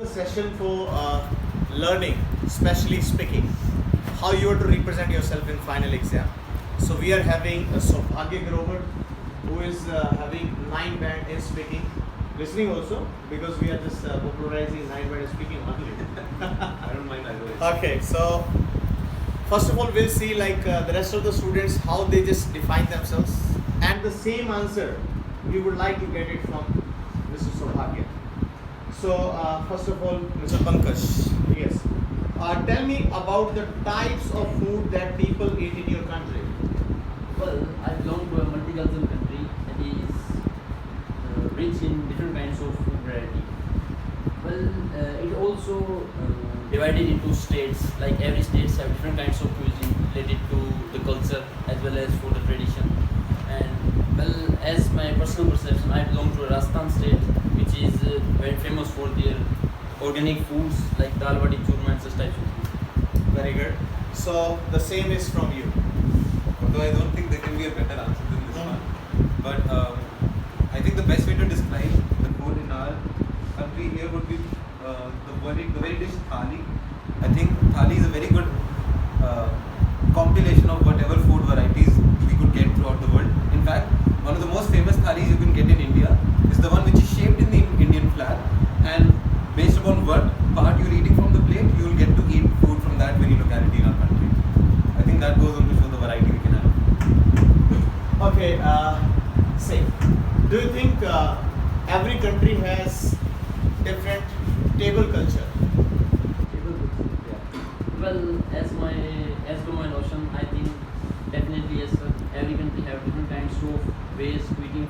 session for learning, especially speaking, how you are to represent yourself in final exam. So we are having Saubhagya Grover, who is having 9 band in speaking, listening also, because we are just popularizing 9 band in speaking only. I don't mind either way. Okay, so first of all, we'll see like the rest of the students how they just define themselves, and the same answer we would like to get it from Mr. Saubhagya. So first of all, Mr. Pankaj, yes, tell me about the types of food that people eat in your country. Well, I belong to a multicultural country that is rich in different kinds of food variety. Well, it also divided into states. Like every states have different kinds of cuisine related to the culture as well as for the tradition. And well, as my personal perception, I belong to a Rajasthan state, which is very famous for their organic foods like dal bati churma and such types of food. Very good. So the same is from you. Although I don't think there can be a better answer than this one. But I think the best way to describe the food in our country here would be the very dish thali. I think thali is a very good compilation of whatever food varieties we could get throughout the world. In fact, one of the most famous thalis you can get in India is the one which is shaped in the Indian flag, and based upon what part you're eating from the plate, you will get to eat food from that very locality in our country. I think that goes on to show the variety we can have. Okay, say, do you think every country has different table culture? Well, as to my notion, I think definitely yes, sir. Every country have different kinds of ways to eating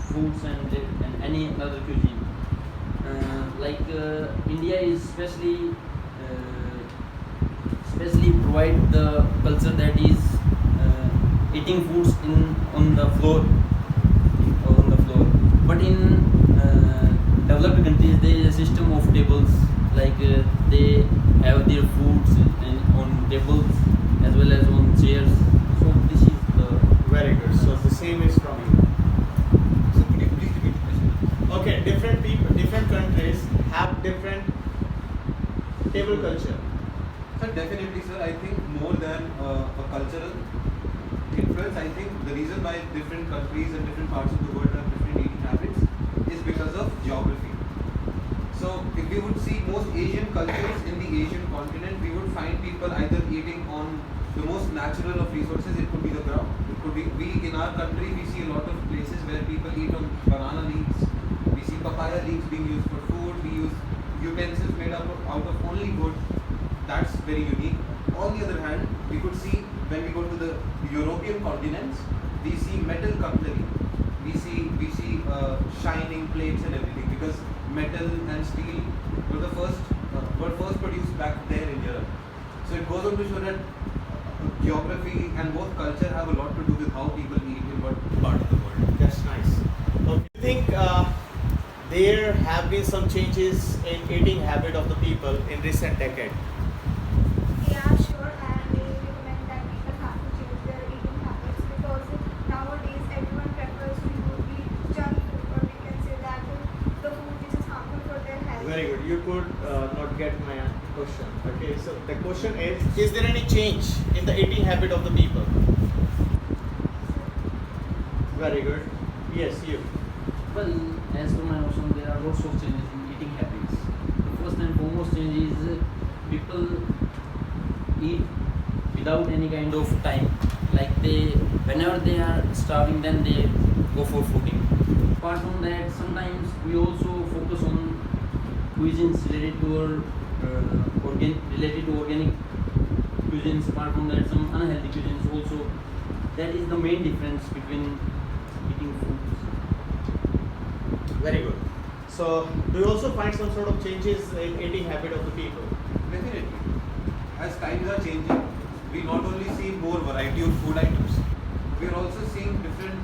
foods and any other cuisine. Like India is especially provide the culture that is eating foods on the floor. But in developed countries, there is a system of tables. Like they have their foods on tables as well as on chairs. So this is the Very good. So the same is from you. So could you please repeat the question? Okay, different people, different countries have different table culture. Sir, definitely, sir. I think more than a cultural influence, I think the reason why different countries and different parts of the world have different eating habits is because of geography. So, if we would see most Asian cultures in the Asian continent, we would find people either eating on the most natural of resources. It could be the ground. It could be we in our country. We see a lot of places where people eat on banana leaves. We see papaya leaves being used for food. We use utensils made out of only wood. That's very unique. On the other hand, we could see when we go to the European continents, we see metal cutlery. We see shining plates and everything, because metal and steel were first produced back there in Europe. So it goes on to show that geography and both culture have a lot to do with how people eat in what part of the world. That's nice. Okay. Do you think there have been some changes in eating habit of the people in recent decade? Yeah, sure. I really recommend that people have to change their eating habits, because nowadays everyone prefers to eat junk food, or we can say that the food which is harmful for their health. Very good. You could not get my question. Okay, so the question is there any change in the eating habit of the people? Very good. Yes, you. well, as per my notion, there are lots of changes in eating habits. The first and foremost change is people eat without any kind of time. Like whenever they are starving, then they go for fooding. Apart from that, sometimes we also focus on cuisines related to organic cuisines. Apart from that, some unhealthy cuisines also. That is the main difference between eating foods. Very good. So, do you also find some sort of changes in eating habit of the people? Definitely. As times are changing, we not only see more variety of food items, we are also seeing different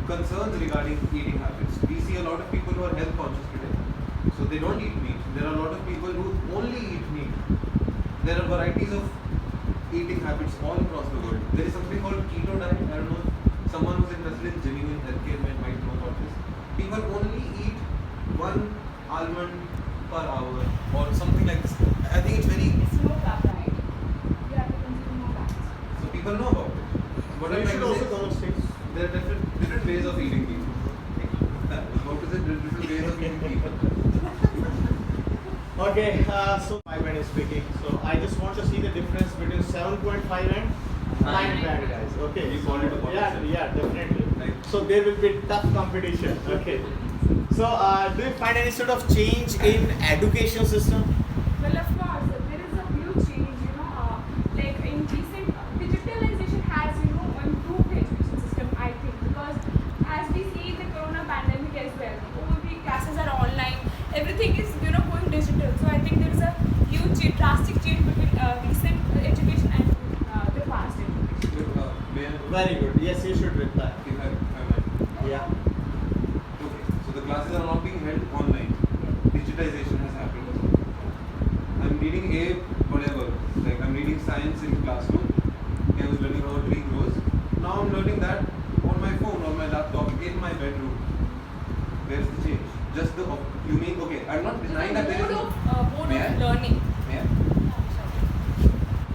concerns regarding eating habits. We see a lot of people who are health conscious today, so they don't eat meat. There are a lot of people who only eat meat. There are varieties of eating habits all across the world. There is something called keto diet. I don't know, someone who's interested in genuine healthcare might know about this. People only eat one almond per hour or something like this. I think it's very, It's no carb, right? You have to consume no carbs. so people know about it. What So I'm you trying should to also say come on is stage. there are different ways of eating people. What is it? There are different ways of eating people. Okay, so 5 band is speaking. So I just want to see the difference between 7.5 and 9 band, guys. Okay. You call it a Yeah, competition. yeah, definitely. Right. So there will be tough competition. Okay. So do you find any sort of change in education system? Well, of course, there is a huge change, like in recent digitalization has, improved the education system, I think, because as we see the corona pandemic as well, all the classes are online, everything is, going digital. So I think there is a huge drastic change between recent education and the past education. May I, Very good. Yes, you should reply. if I might. Yeah. Okay, so the classes are not being held online. Digitization has happened. I'm reading whatever, like I'm reading science in classroom. Okay, I was learning about tree grows. Now I'm learning that on my phone, on my laptop, in my bedroom. Where's the change? Just the, you mean, okay, I'm not denying that there is Mode May I? of learning. Yeah.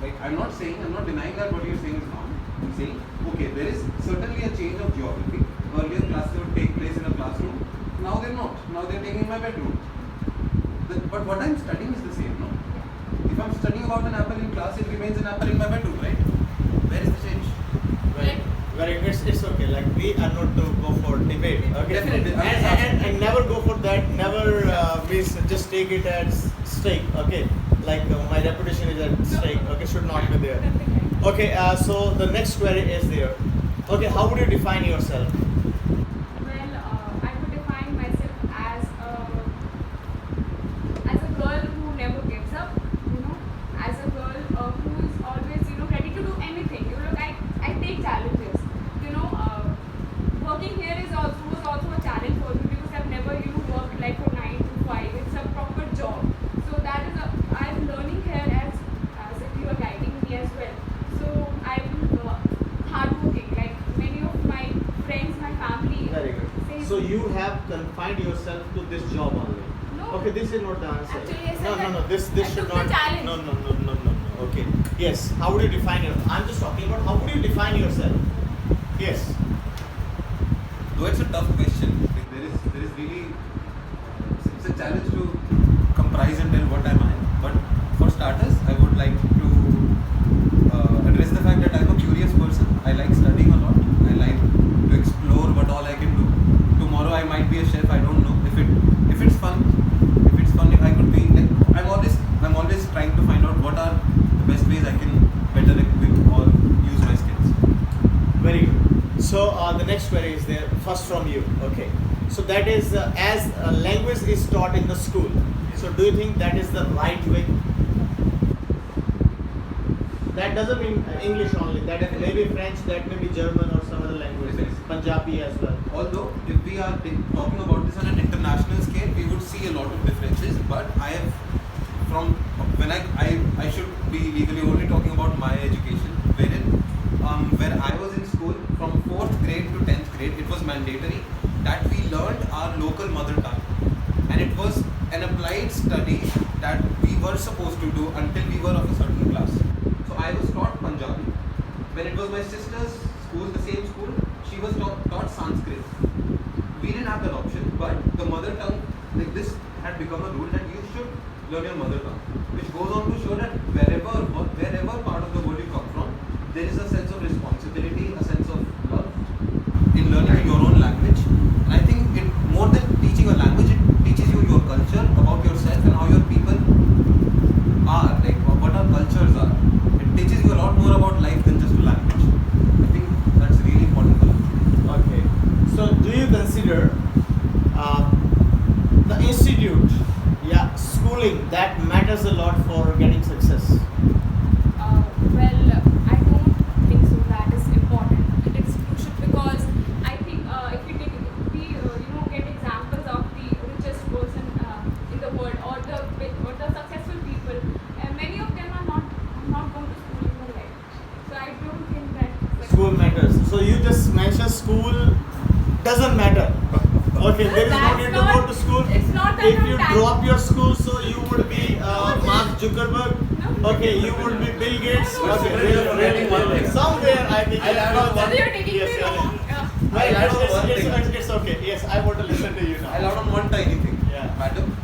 Like I'm not denying that what you're saying is wrong. I'm saying, okay, there is certainly a change of geography. Earlier classes would take place in a classroom. Now they're not. Now they're taking in my bedroom. But what I'm studying is the same, no? If I'm studying about an apple in class, it remains an apple in my bedroom, right? Where is the change? Very good. It's okay. Like we are not to go for debate. Okay. Definitely. And never go for that. Never means just take it as stake. Okay. Like my reputation is at stake. Okay, should not be there. Okay. So the next query is there. Okay. How would you define yourself? Well, I would define myself as a girl who never gives up, as a girl who is always, ready to do anything. I take challenges. Working here was also a challenge for me because I've never, worked like for 9 to 5. It's a proper job. So that is I'm learning here as if you are guiding me as well. So I'm hardworking. Like many of my friends, my family. Very good. say- So you have confined yourself to this job only. No. Okay, this is not the answer. Actually, I said no, that This I should took the not. challenge. No. Okay. Yes. How would you define yourself? I'm just talking about how would you define yourself? Yes. Though it's a tough question, like there is really it's a challenge to comprise and tell what am I. But for starters, I would like to address the fact that I'm a curious person. I like studying a lot. I like to explore what all I can do. Tomorrow I might be a chef. I don't know if it's fun. If I could be like I'm always trying to find out what are the best ways I can better equip or use my skills. Very good. So the next query is there. First from you. Okay. So that is as language is taught in the school. So do you think that is the right way? That doesn't mean English only. That may be French. That may be German or some other languages. Punjabi as well. Although, if we are talking about this on an international scale, we would see a lot of differences. But I have, from when I should be legally only talking about my education, wherein where I was in school from 4th grade to 10th grade, it was mandatory that we learned our local mother tongue, and it was an applied study that we were supposed to do until we were of a certain class. So I was taught Punjabi. When it was my sister's school, the same school, she was taught Sanskrit. We didn't have that option, but the mother tongue, like this, had become a rule that you should learn your mother tongue, which goes on to show that wherever part of the world you come from, there is a sense of responsibility, a sense of love in learning your own language. And I think it more than teaching a language, it teaches you your culture, about yourself and how your people are, like what our cultures are. It teaches you a lot more about life than just a language. I think that's really important for life. Okay. So do you consider the institute, schooling that matters a lot for getting success? Well, I don't think so. That is important. It is crucial because I think if we get examples of the richest person in the world or the successful people, many of them are not going to school in their life. So I don't think that School matters. So you just mentioned school doesn't matter. Okay, there is no That's need to not- go to school. It's not if you drop your school, so you would be Mark Zuckerberg. Okay, you would be Bill Gates. Okay, really. Somewhere I think. I'll add on one. So you're taking Yes, me yes. wrong. I'll add on one thing. It's okay. Yes, I want to listen to you now. I'll add on one tiny thing. Yeah. Madam,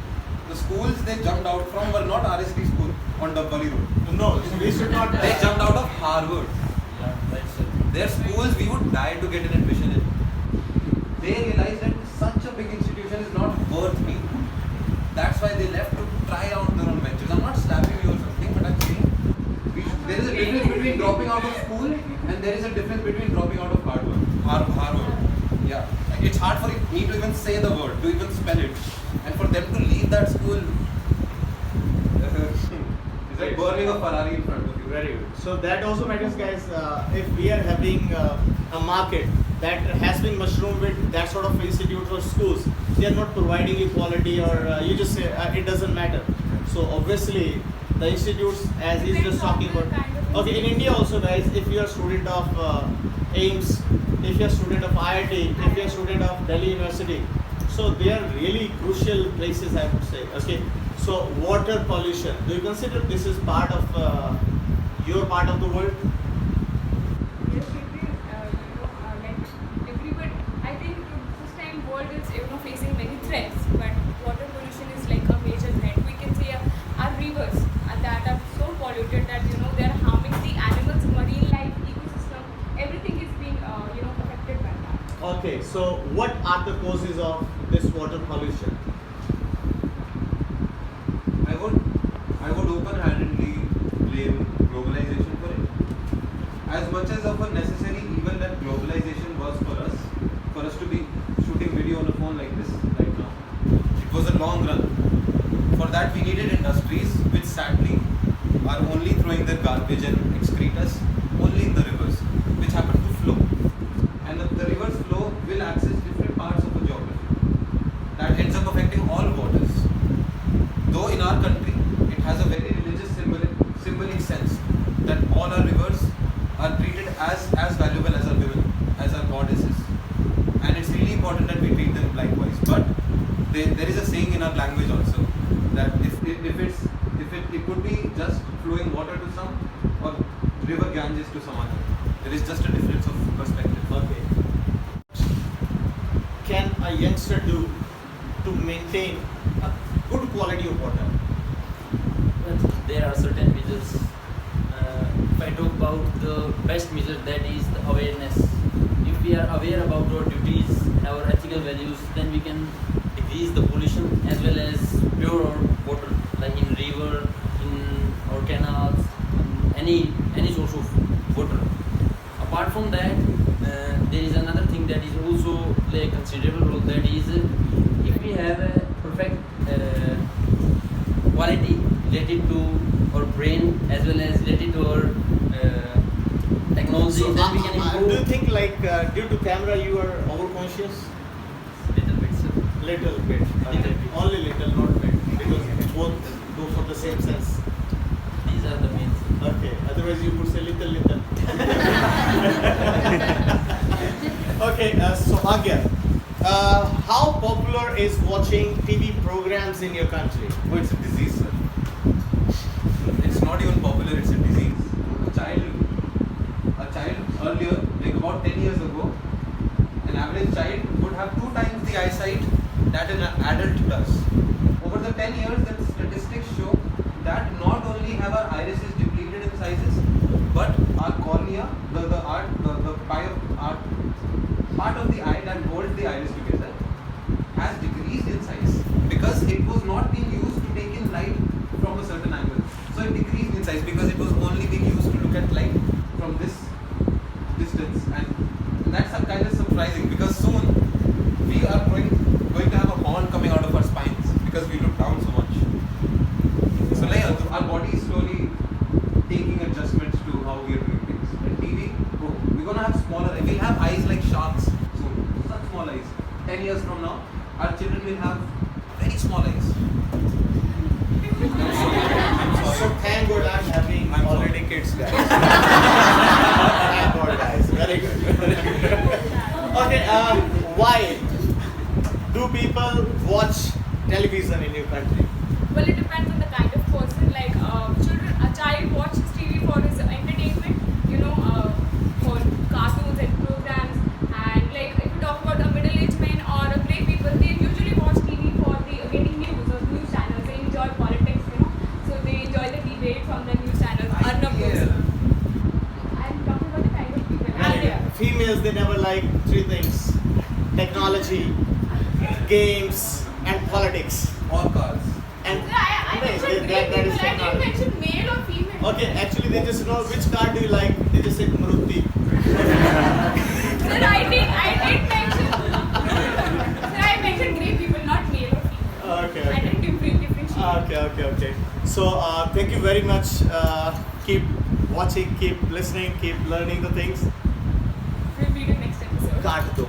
the schools they jumped out from were not RST school on Dabbali Road. No, we should not. They jumped out of Harvard. Yeah, that's it. Their schools we would die to get an admission in. They realized that such a big institution is not worth me. That's why they left to try out their own ventures. I'm not slapping you or something, but I'm saying there is a difference between dropping out of school and there is a difference between dropping out of Harvard. Harvard. Yeah. Like, it's hard for me to even say the word, to even spell it. And for them to leave that school, it's like burning a Ferrari in front of you. Very good. So that also matters, guys. If we are having a market that has been mushroomed with that sort of institutes or schools, they are not providing you quality, or you just say it doesn't matter. So obviously, the institutes, as he's just talking about. Okay, in India also, guys, if you are a student of AIMS, if you are a student of IIT, if you are a student of Delhi University, so they are really crucial places, I would say. Okay, so water pollution. Do you consider this is part of your part of the world? Yes, it is. Like everybody, I think this time world is facing many threats, but water pollution is like a major threat. We can say our rivers that are so polluted that they are harming the animals, marine life, ecosystem. Everything is being affected by that. Okay, so what are the causes of this water pollution? I would open-handedly blame globalization for it. As much as of a necessary evil that globalization was for us to be shooting video on a phone like this right now, it was a long run. For that we needed industries which sadly are only throwing their garbage and excretus only in the rivers, which happen to flow. And the rivers flow will access different parts of the geography. That ends up affecting all waters. Though in our country, it has a very religious symbolic sense that all our rivers are treated as valuable as our women, as our goddesses. And it's really important that we treat them likewise. But there is a saying in our language also that if it could be just flowing water to some or river Ganges to some other. There is just a difference of perspective. Okay. Can a youngster do to maintain a good quality of water? Well, there are certain measures. If I talk about the best measure, that is the awareness. If we are aware about our duties, our ethical values, then we can decrease the pollution as well as pure our water, like in river, in our canals, in any source of water. Apart from that, there is another thing that is also play a considerable role. That is, if we have a perfect quality related to our brain as well as related to our technology, So, then we can improve. do you think due to camera you are overconscious? Little bit, sir. Little bit. Little bit. Only little, not bit. Because both go for the same sense. These are the main things. Okay. Otherwise you could say little. Okay, Sohagya. How popular is watching TV programs in your country? Oh, it's a disease, sir. It's not even popular, it's a disease. A child earlier, like about 10 years ago, an average child would have 2 times the eyesight that an adult does. Over the 10 years, the statistics show that not only have our irises depleted in sizes, but our cornea, the part of the eye that holds the iris together, has decreased in size because it was not being used to take in light from a certain angle. So it decreased in size because it was only being used to look at light from this distance, and that's kind of surprising because soon we are going to have a horn coming out of our spines because we look down so much. So like our body is slowly taking adjustments to how we are doing things. And TV, we're gonna have smaller. We'll have eyes like sharks soon. Such small eyes. 10 years from now, our children will have very small eyes. So thank God I'm having I'm already sorry. kids, guys. Thank God, guys. Very good. Okay. Why do people watch television in your country? Well, it depends on the kind of person. Like a child watches TV for his entertainment, for cartoons and programs. And like if you talk about a middle-aged man or a grey people, they usually watch TV for the getting news or news channels. They enjoy politics, so they enjoy the debate from the news channels. Arnab knows. I'm talking about the kind of people. Right. Yeah. Females, they never like three things: technology, games, and politics. Or cars. And I no, mentioned grey that is people. I didn't technology. mention male or female. Okay, actually they just know which car do you like. They just say Maruti. Sir, I did mention. Sir, I mentioned grey people, not male or female. Okay, I okay. didn't differentiate. Okay. So thank you very much. Keep watching, keep listening, keep learning the things. We'll meet in next episode. काट दो